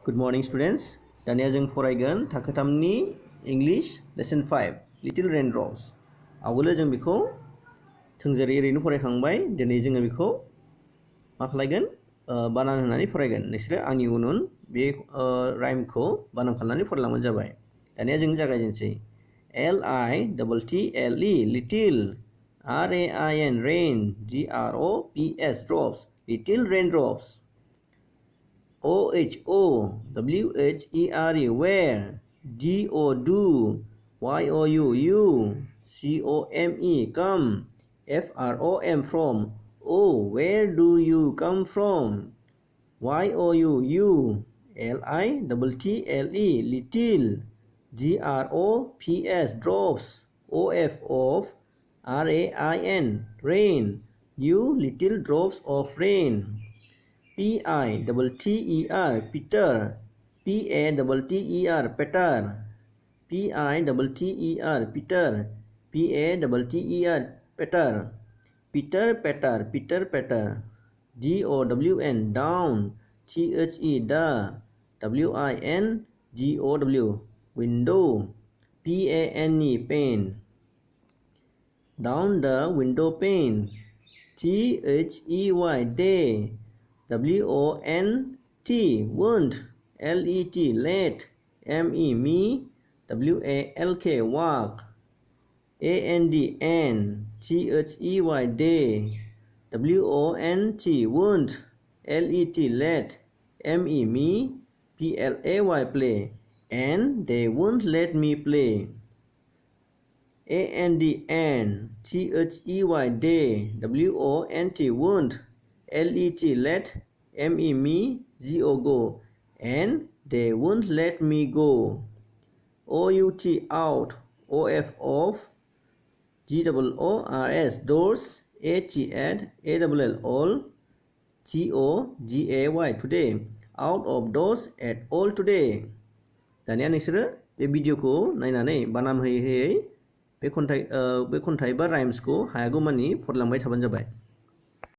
Good morning students. दानिया जों फरायगोन थाखो 3नि इंलिश लेसन 5 Little Raindrops. आवगोलो जों बेखौ थोंजोङै ओरैनो फरायखांबाय. दिनै जोङो बेखौ मा खालामगोन बानान होनानै फरायगोन. नोंसोरो आंनि उन बे राइमखौ बानान खालामनानै फरायलांबानो जाबाय. दानिया जों जागायजेनसै. L I T T L E little R A I N rain G R O P S drops little raindrops. O H O W H E R E where D O do Y O U you C O M E come F R O M from Oh where do you come from Y O U you L I T T L E little G R O P S drops O F of R A I N rain you little drops of rain P I T E R Peter P A T E R Peter P I T E R Peter P A T E R Peter Peter Peter Peter Peter D O W N down T H E the W I N G O W window P A N E pane down the window pane T H E Y day W O N T won't L E T late M E me W A L K walk A N D N T H E Y day W O N T won't L E T late M E me P L A Y play and they won't let me play A N D N T H E Y day W O N T won't L E T let M E me G O go and they won't let me go O U T out O F off G O O R S doors A T at A L L all G O G A Y today out of doors at all today. दानिया नोंसोरो बे भिडिअखौ नायनानै बानाम होयै होयै बे खन्थाइ बा राइम्सखौ हायागौमानि फरायलांबाय थाबानो जाबाय.